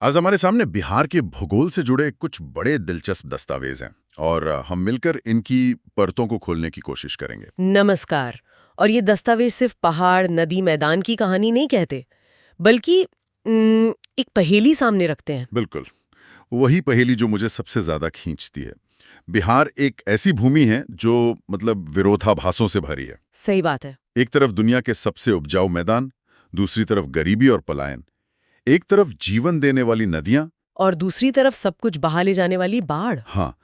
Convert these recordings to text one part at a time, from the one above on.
आज हमारे सामने बिहार के भूगोल से जुड़े कुछ बड़े दिलचस्प दस्तावेज हैं और हम मिलकर इनकी परतों को खोलने की कोशिश करेंगे। नमस्कार। और ये दस्तावेज सिर्फ पहाड़, नदी, मैदान की कहानी नहीं कहते, बल्कि एक पहेली सामने रखते हैं। बिल्कुल, वही पहेली जो मुझे सबसे ज्यादा खींचती है। बिहार एक ऐसी भूमि है जो विरोधाभासों से भरी है। सही बात है। एक तरफ दुनिया के सबसे उपजाऊ मैदान, दूसरी तरफ गरीबी और पलायन, एक तरफ जीवन देने वाली नदियां। और दूसरी तरफ सब कुछ बहा ले जाने वाली बाढ़। हाँ,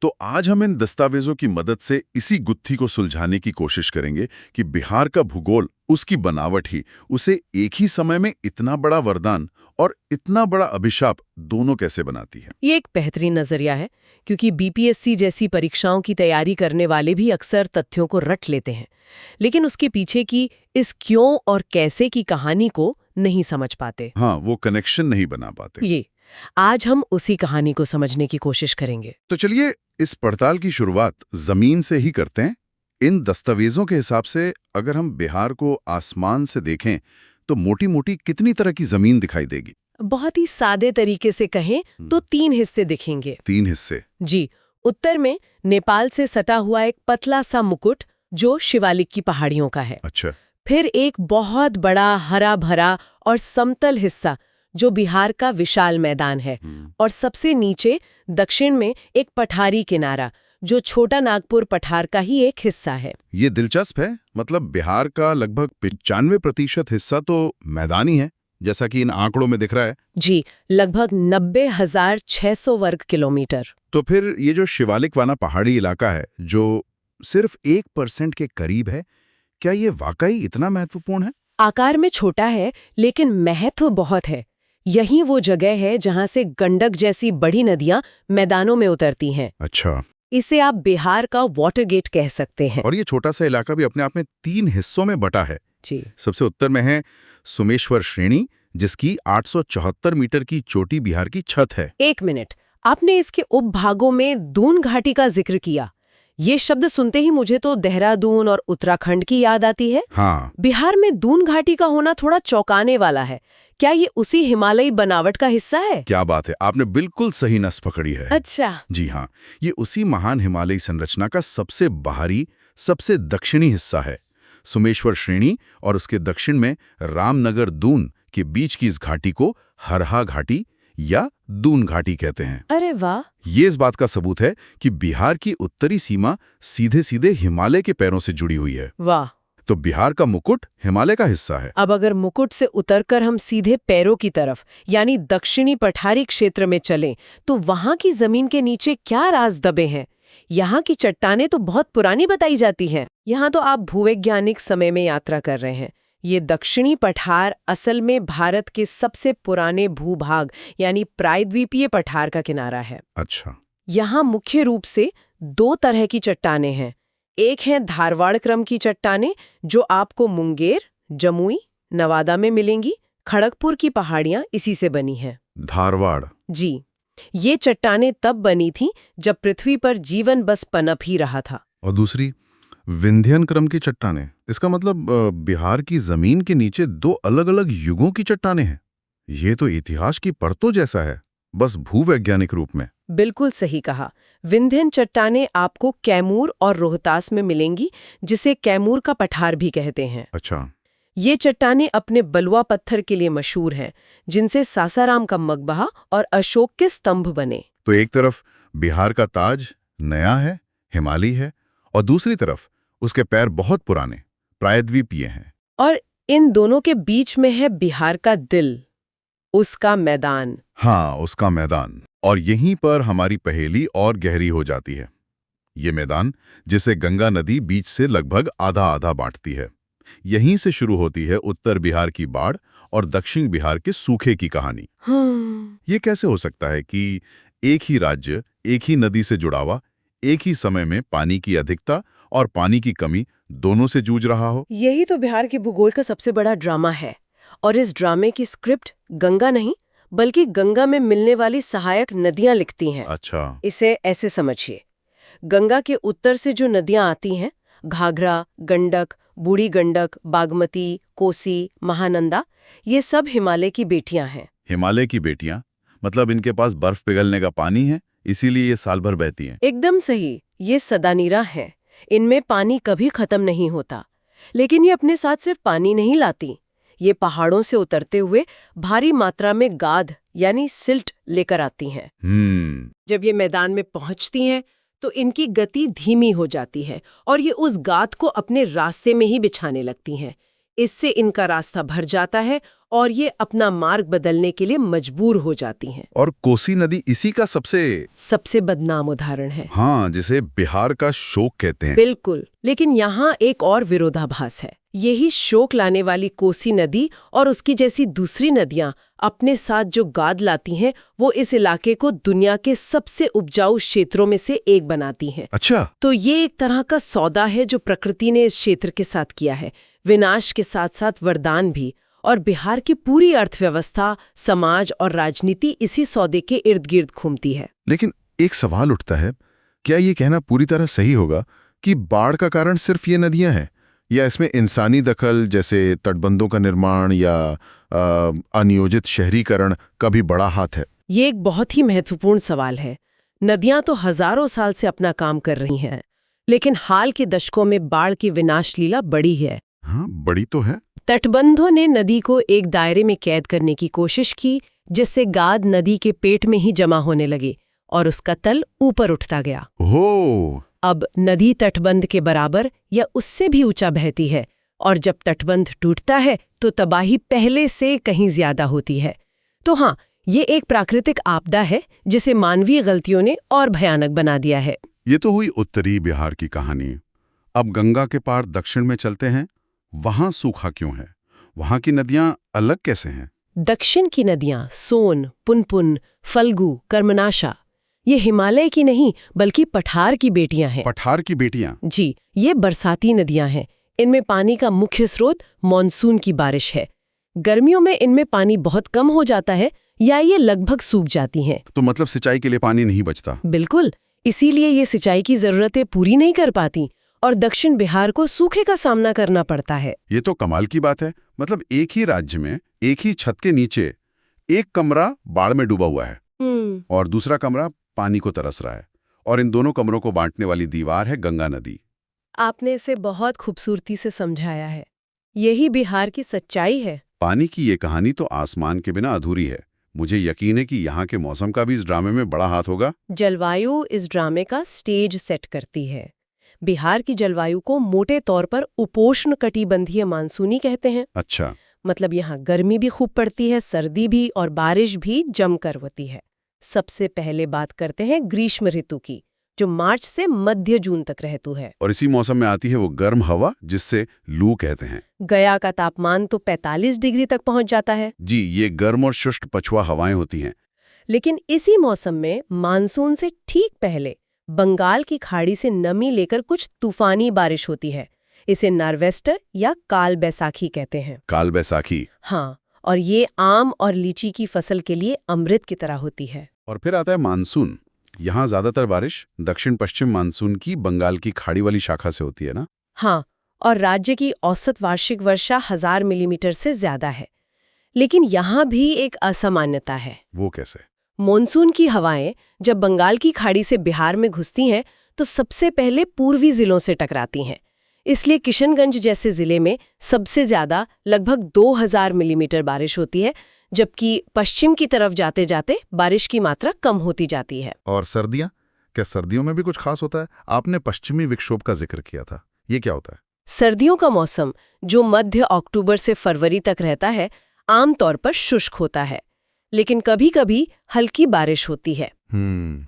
तो आज हम इन दस्तावेजों की मदद से इसी गुत्थी को सुलझाने की कोशिश करेंगे कि बिहार का भूगोल, उसकी बनावट ही उसे एक ही समय में इतना बड़ा वरदान और इतना बड़ा अभिशाप दोनों कैसे बनाती है। ये एक बेहतरीन नजरिया है, क्योंकि बीपीएससी जैसी परीक्षाओं की तैयारी करने वाले भी अक्सर तथ्यों को रट लेते हैं, लेकिन उसके पीछे की इस क्यों और कैसे की कहानी को नहीं समझ पाते। हाँ, वो कनेक्शन नहीं बना पाते। ये आज हम उसी कहानी को समझने की कोशिश करेंगे। तो चलिए इस पड़ताल की शुरुआत जमीन से ही करते हैं। इन दस्तावेजों के हिसाब से अगर हम बिहार को आसमान से देखें तो मोटी मोटी कितनी तरह की जमीन दिखाई देगी? बहुत ही सादे तरीके से कहें तो 3 हिस्से दिखेंगे। 3 हिस्से? जी। उत्तर में नेपाल से सटा हुआ एक पतला सा मुकुट जो शिवालिक की पहाड़ियों का है। अच्छा। फिर एक बहुत बड़ा हरा भरा और समतल हिस्सा जो बिहार का विशाल मैदान है। और सबसे नीचे दक्षिण में एक पठारी किनारा जो छोटा नागपुर पठार का ही एक हिस्सा है। ये दिलचस्प है। मतलब बिहार का लगभग 95% हिस्सा तो मैदानी है, जैसा कि इन आंकड़ों में दिख रहा है। जी, लगभग 90,600 वर्ग किलोमीटर। तो फिर ये जो शिवालिक वाला पहाड़ी इलाका है जो सिर्फ 1% के करीब है, क्या ये वाकई इतना महत्वपूर्ण है? आकार में छोटा है, लेकिन महत्व बहुत है। यही वो जगह है जहां से गंडक जैसी बड़ी नदियां मैदानों में उतरती हैं। अच्छा। इसे आप बिहार का वाटर गेट कह सकते हैं। और ये छोटा सा इलाका भी अपने आप में 3 हिस्सों में बटा है। जी। सबसे उत्तर में है सुमेश्वर श्रेणी, जिसकी 874 मीटर की चोटी बिहार की छत है। 1 मिनट, आपने इसके उपभागों में दून घाटी का जिक्र किया। ये शब्द सुनते ही मुझे तो देहरादून और उत्तराखंड की याद आती है। हाँ। बिहार में दून घाटी का होना थोड़ा चौंकाने वाला है। क्या ये उसी हिमालयी बनावट का हिस्सा है? क्या बात है, आपने बिल्कुल सही नस पकड़ी है। अच्छा। जी हाँ, ये उसी महान हिमालयी संरचना का सबसे बाहरी, सबसे दक्षिणी हिस्सा है। सुमेश्वर श्रेणी और उसके दक्षिण में रामनगर दून के बीच की इस घाटी को हरहा घाटी या दून घाटी कहते हैं। अरे वाह! ये इस बात का सबूत है कि बिहार की उत्तरी सीमा सीधे सीधे हिमालय के पैरों से जुड़ी हुई है। वाह! तो बिहार का मुकुट हिमालय का हिस्सा है। अब अगर मुकुट से उतरकर हम सीधे पैरों की तरफ यानी दक्षिणी पठारी क्षेत्र में चलें, तो वहां की जमीन के नीचे क्या राज दबे हैं? यहाँ की चट्टानें तो बहुत पुरानी बताई जाती हैं। यहाँ तो आप भूवैज्ञानिक समय में यात्रा कर रहे हैं। ये दक्षिणी पठार असल में भारत के सबसे पुराने भूभाग यानी प्रायद्वीपीय पठार का किनारा है। अच्छा। यहाँ मुख्य रूप से 2 तरह की चट्टानें हैं। एक है धारवाड़ क्रम की चट्टानें जो आपको मुंगेर, जमुई, नवादा में मिलेंगी। खड़गपुर की पहाड़ियां इसी से बनी हैं। धारवाड़? जी, ये चट्टानें तब बनी थीं जब पृथ्वी पर जीवन बस पनप ही रहा था। और दूसरी विंध्यन क्रम की चट्टानें? इसका मतलब बिहार की जमीन के नीचे 2 अलग-अलग युगों की चट्टानें हैं। ये तो इतिहास की परतों जैसा है, बस भूवैज्ञानिक रूप में। बिल्कुल सही कहा। विंध्यन चट्टानें आपको कैमूर और रोहतास में मिलेंगी, जिसे कैमूर का पठार भी कहते हैं। अच्छा। ये चट्टानें अपने बलुआ पत्थर के लिए मशहूर हैं, जिनसे सासाराम का मकबरा और अशोक के स्तंभ बने। तो एक तरफ बिहार का ताज नया है, हिमालयी है, और दूसरी तरफ उसके पैर बहुत पुराने, प्रायद्वीपीय हैं। और इन दोनों के बीच में है बिहार का दिल, उसका मैदान। हाँ, उसका मैदान। और यहीं पर हमारी पहेली और गहरी हो जाती है। ये मैदान, जिसे गंगा नदी बीच से लगभग आधा-आधा बांटती है, यहीं से शुरू होती है उत्तर बिहार की बाढ़ और दक्षिण बिहार के सूखे की कहानी। ये कैसे हो सकता है कि एक ही राज्य, एक ही नदी से जुड़ा हुआ, एक ही समय में पानी की अधिकता और पानी की कमी दोनों से जूझ रहा हो? यही तो बिहार के भूगोल का सबसे बड़ा ड्रामा है। और इस ड्रामे की स्क्रिप्ट गंगा नहीं, बल्कि गंगा में मिलने वाली सहायक नदियां लिखती हैं। अच्छा। इसे ऐसे समझिए, गंगा के उत्तर से जो नदियां आती हैं, घाघरा, गंडक, बूढ़ी गंडक, बागमती, कोसी, महानंदा, ये सब हिमालय की बेटियां हैं। हिमालय की बेटियां? मतलब इनके पास बर्फ पिघलने का पानी है, इसीलिए ये साल भर बहती हैं। एकदम सही, ये सदानीरा है। इनमें पानी कभी खत्म नहीं होता। लेकिन ये अपने साथ सिर्फ पानी नहीं लाती, ये पहाड़ों से उतरते हुए भारी मात्रा में गाद यानी सिल्ट लेकर आती हैं। जब ये मैदान में पहुंचती हैं तो इनकी गति धीमी हो जाती है और ये उस गाद को अपने रास्ते में ही बिछाने लगती हैं। इससे इनका रास्ता भर जाता है और ये अपना मार्ग बदलने के लिए मजबूर हो जाती हैं। और कोसी नदी इसी का सबसे बदनाम उदाहरण है। हाँ, जिसे बिहार का शोक कहते हैं। बिल्कुल, लेकिन यहाँ एक और विरोधाभास है। यही शोक लाने वाली कोसी नदी और उसकी जैसी दूसरी नदियां अपने साथ जो गाद लाती हैं, वो इस इलाके को दुनिया के सबसे उपजाऊ क्षेत्रों में से एक बनाती हैं। अच्छा, तो ये एक तरह का सौदा है जो प्रकृति ने इस क्षेत्र के साथ किया है, विनाश के साथ साथ वरदान भी। और बिहार की पूरी अर्थव्यवस्था, समाज और राजनीति इसी सौदे के इर्द गिर्द घूमती है। लेकिन एक सवाल उठता है, क्या ये कहना पूरी तरह सही होगा कि बाढ़ का कारण सिर्फ ये नदियां हैं, या इसमें इंसानी दखल जैसे तटबंधों का निर्माण या अनियोजित शहरीकरण का भी बड़ा हाथ है? ये एक बहुत ही महत्वपूर्ण सवाल है। नदियां तो हजारों साल से अपना काम कर रही हैं, लेकिन हाल के दशकों में बाढ़ की विनाश लीला बड़ी है। हाँ, बड़ी तो है। तटबंधों ने नदी को एक दायरे में कैद करने की कोशिश की, जिससे गाद नदी के पेट में ही जमा होने लगे और उसका तल ऊपर उठता गया। हो, अब नदी तटबंध के बराबर या उससे भी ऊंचा बहती है, और जब तटबंध टूटता है तो तबाही पहले से कहीं ज्यादा होती है। तो हाँ, ये एक प्राकृतिक आपदा है जिसे मानवीय गलतियों ने और भयानक बना दिया है। ये तो हुई उत्तरी बिहार की कहानी। अब गंगा के पार दक्षिण में चलते हैं। वहां सूखा क्यों है? वहां की नदियां अलग कैसे हैं? दक्षिण की नदियां सोन, पुनपुन, फल्गु, कर्मनाशा, ये हिमालय की नहीं बल्कि पठार की बेटियां हैं। पठार की बेटियां? जी, ये बरसाती नदियां हैं। इनमें पानी का मुख्य स्रोत मॉनसून की बारिश है। गर्मियों में इनमें पानी बहुत कम हो जाता है या ये लगभग सूख जाती हैं। तो मतलब सिंचाई के लिए पानी नहीं बचता? बिल्कुल, इसीलिए ये सिंचाई की जरूरतें पूरी नहीं कर पाती और दक्षिण बिहार को सूखे का सामना करना पड़ता है। ये तो कमाल की बात है। मतलब एक ही राज्य में एक ही छत के नीचे एक कमरा बाढ़ में डूबा हुआ है और दूसरा कमरा पानी को तरस रहा है, और इन दोनों कमरों को बांटने वाली दीवार है गंगा नदी। आपने इसे बहुत खूबसूरती से समझाया है। यही बिहार की सच्चाई है। पानी की ये कहानी तो आसमान के बिना अधूरी है। मुझे यकीन है कि यहाँ के मौसम का भी इस ड्रामे में बड़ा हाथ होगा। जलवायु इस ड्रामे का स्टेज सेट करती है। बिहार की जलवायु को मोटे तौर पर उपोष्ण कटिबंधीय मानसूनी कहते हैं। अच्छा, मतलब यहाँ गर्मी भी खूब पड़ती है, सर्दी भी, और बारिश भी जमकर होती है। सबसे पहले बात करते हैं ग्रीष्म ऋतु की, जो मार्च से मध्य जून तक रहती है। और इसी मौसम में आती है वो गर्म हवा जिससे लू कहते हैं। गया का तापमान तो 45 डिग्री तक पहुंच जाता है। जी, ये गर्म और शुष्क पछुआ हवाएं होती हैं। लेकिन इसी मौसम में मानसून से ठीक पहले बंगाल की खाड़ी से नमी लेकर कुछ तूफानी बारिश होती है। इसे नार्वेस्टर या काल बैसाखी कहते हैं। काल बैसाखी? हाँ, और ये आम और लीची की फसल के लिए अमृत की तरह होती है। और फिर आता है मानसून। यहाँ ज्यादातर बारिश दक्षिण पश्चिम मानसून की बंगाल की खाड़ी वाली शाखा से होती है ना? हाँ, और राज्य की औसत वार्षिक वर्षा 1000 मिलीमीटर से ज्यादा है। लेकिन यहाँ भी एक असामान्यता है। वो कैसे? मॉनसून की हवाएं जब बंगाल की खाड़ी से बिहार में घुसती हैं तो सबसे पहले पूर्वी जिलों से टकराती हैं। इसलिए किशनगंज जैसे जिले में सबसे ज्यादा लगभग 2000 मिलीमीटर बारिश होती है, जबकि पश्चिम की तरफ जाते जाते बारिश की मात्रा कम होती जाती है। और सर्दियां? क्या सर्दियों में भी कुछ खास होता है? आपने पश्चिमी विक्षोभ का जिक्र किया था, ये क्या होता है? सर्दियों का मौसम, जो मध्य अक्टूबर से फरवरी तक रहता है, आमतौर पर शुष्क होता है, लेकिन कभी-कभी हल्की बारिश होती है।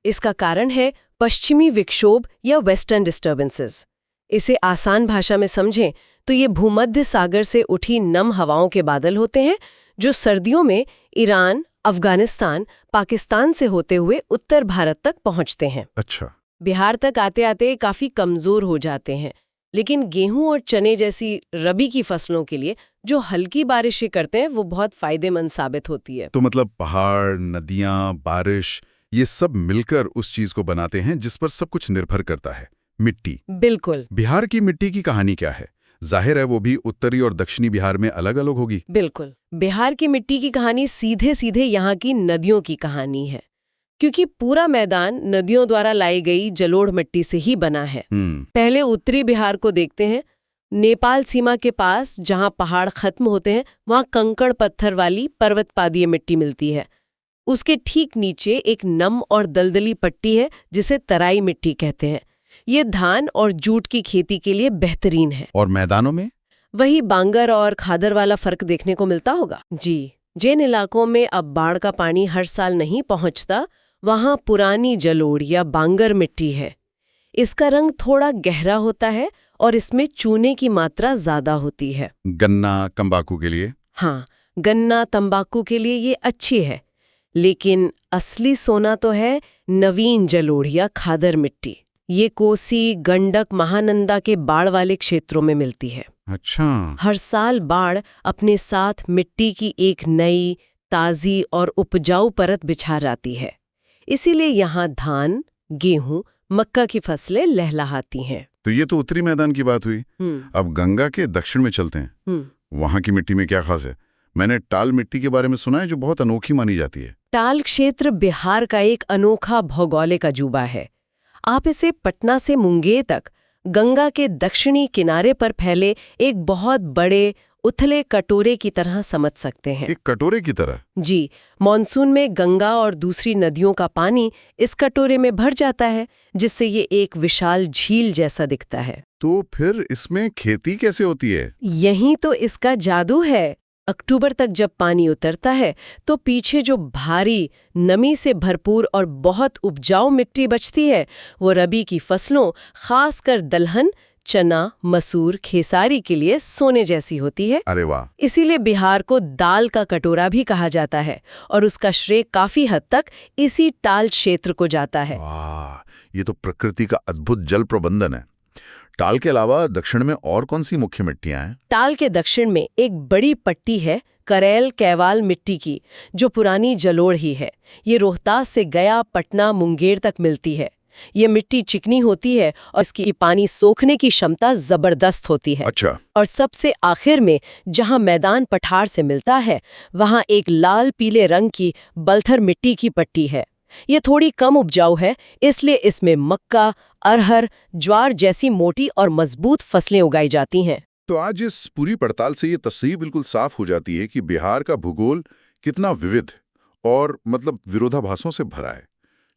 इसका कारण है पश्चिमी विक्षोभ या वेस्टर्न डिस्टर्बेंसेस। इसे आसान भाषा में समझें तो ये भूमध्य सागर से उठी नम हवाओं के बादल होते हैं, जो सर्दियों में ईरान, अफगानिस्तान, पाकिस्तान से होते हुए उत्तर भारत तक पहुंचते हैं। अच्छा। बिहार तक आते आते काफी कमजोर हो जाते हैं, लेकिन गेहूं और चने जैसी रबी की फसलों के लिए जो हल्की बारिशें करते हैं वो बहुत फायदेमंद साबित होती है। तो मतलब पहाड़, नदियां, बारिश, ये सब मिलकर उस चीज को बनाते हैं जिस पर सब कुछ निर्भर करता है, मिट्टी। बिल्कुल। बिहार की मिट्टी की कहानी क्या है? जाहिर है वो भी उत्तरी और दक्षिणी बिहार में अलग अलग होगी। बिल्कुल। बिहार की मिट्टी की कहानी सीधे सीधे यहाँ की नदियों की कहानी है, क्योंकि पूरा मैदान नदियों द्वारा लाई गई जलोढ़ मिट्टी से ही बना है। पहले उत्तरी बिहार को देखते हैं। नेपाल सीमा के पास जहाँ पहाड़ खत्म होते हैं वहाँ कंकड़ पत्थर वाली पर्वतपादीय मिट्टी मिलती है। उसके ठीक नीचे एक नम और दलदली पट्टी है जिसे तराई मिट्टी कहते हैं। ये धान और जूट की खेती के लिए बेहतरीन है। और मैदानों में वही बांगर और खादर वाला फर्क देखने को मिलता होगा। जी, जिन इलाकों में अब बाढ़ का पानी हर साल नहीं पहुंचता, वहां पुरानी जलोढ़ या बांगर मिट्टी है। इसका रंग थोड़ा गहरा होता है और इसमें चूने की मात्रा ज्यादा होती है। गन्ना तंबाकू के लिए? हाँ, गन्ना तंबाकू के लिए ये अच्छी है, लेकिन असली सोना तो है नवीन जलोढ़ या खादर मिट्टी। ये कोसी, गंडक, महानंदा के बाढ़ वाले क्षेत्रों में मिलती है। अच्छा। हर साल बाढ़ अपने साथ मिट्टी की एक नई, ताज़ी और उपजाऊ परत बिछा जाती है। इसीलिए यहाँ धान, गेहूं, मक्का की फसलें लहलहाती हैं। तो ये तो उत्तरी मैदान की बात हुई। अब गंगा के दक्षिण में चलते हैं। वहां की मिट्टी में क्या खास है? मैंने टाल मिट्टी के बारे में सुना है जो बहुत अनोखी मानी जाती है। टाल क्षेत्र बिहार का एक अनोखा भौगोलिक अजूबा है। आप इसे पटना से मुंगेर तक गंगा के दक्षिणी किनारे पर फैले एक बहुत बड़े उथले कटोरे की तरह समझ सकते हैं। एक कटोरे की तरह? जी, मॉनसून में गंगा और दूसरी नदियों का पानी इस कटोरे में भर जाता है, जिससे ये एक विशाल झील जैसा दिखता है। तो फिर इसमें खेती कैसे होती है? यही तो इसका जादू है। अक्टूबर तक जब पानी उतरता है तो पीछे जो भारी, नमी से भरपूर और बहुत उपजाऊ मिट्टी बचती है, वो रबी की फसलों, खासकर दलहन, चना, मसूर, खेसारी के लिए सोने जैसी होती है। अरे वाह! इसीलिए बिहार को दाल का कटोरा भी कहा जाता है और उसका श्रेय काफी हद तक इसी टाल क्षेत्र को जाता है। वाह, ये तो प्रकृति का अद्भुत जल प्रबंधन है। टाल के अलावा दक्षिण में और कौन सी मुख्य मिट्टियां हैं? टाल के दक्षिण में एक बड़ी पट्टी है करेल कैवाल मिट्टी की, जो पुरानी जलोढ़ ही है। ये रोहतास से गया, पटना, मुंगेर तक मिलती है। ये मिट्टी चिकनी होती है और इसकी पानी सोखने की क्षमता जबरदस्त होती है। अच्छा। और सबसे आखिर में जहां मैदान पठार से मिलता है, वहां एक लाल पीले रंग की बलथर मिट्टी की पट्टी है। ये थोड़ी कम उपजाऊ है, इसलिए इसमें मक्का, अरहर, ज्वार जैसी मोटी और मजबूत फसलें उगाई जाती हैं। तो आज इस पूरी पड़ताल से ये तस्वीर बिल्कुल साफ हो जाती है कि बिहार का भूगोल कितना विविध और विरोधाभासों से भरा है।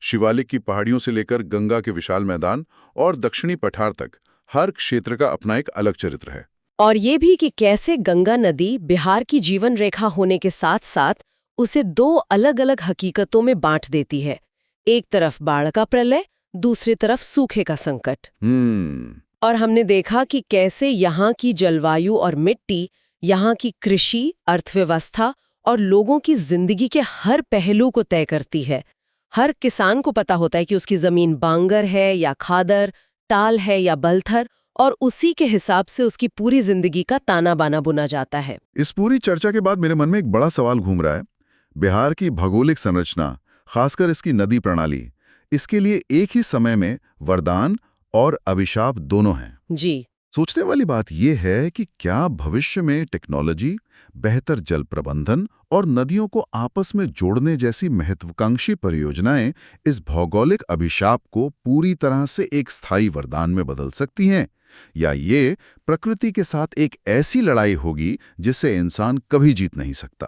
शिवालिक की पहाड़ियों से लेकर गंगा के विशाल मैदान और दक्षिणी पठार तक हर क्षेत्र का अपना एक अलग चरित्र है। और ये भी कि कैसे गंगा नदी बिहार की जीवन रेखा होने के साथ साथ उसे दो अलग अलग हकीकतों में बांट देती है। एक तरफ बाढ़ का प्रलय, दूसरी तरफ सूखे का संकट। और हमने देखा कि कैसे यहाँ की जलवायु और मिट्टी यहाँ की कृषि, अर्थव्यवस्था और लोगों की जिंदगी के हर पहलू को तय करती है। हर किसान को पता होता है कि उसकी जमीन बांगर है या खादर, टाल है या बलथर, और उसी के हिसाब से उसकी पूरी जिंदगी का ताना बाना बुना जाता है। इस पूरी चर्चा के बाद मेरे मन में एक बड़ा सवाल घूम रहा है। बिहार की भौगोलिक संरचना, खासकर इसकी नदी प्रणाली, इसके लिए एक ही समय में वरदान और अभिशाप दोनों हैं। जी। सोचने वाली बात यह है कि क्या भविष्य में टेक्नोलॉजी, बेहतर जल प्रबंधन और नदियों को आपस में जोड़ने जैसी महत्वाकांक्षी परियोजनाएं इस भौगोलिक अभिशाप को पूरी तरह से एक स्थायी वरदान में बदल सकती हैं, या ये प्रकृति के साथ एक ऐसी लड़ाई होगी जिससे इंसान कभी जीत नहीं सकता?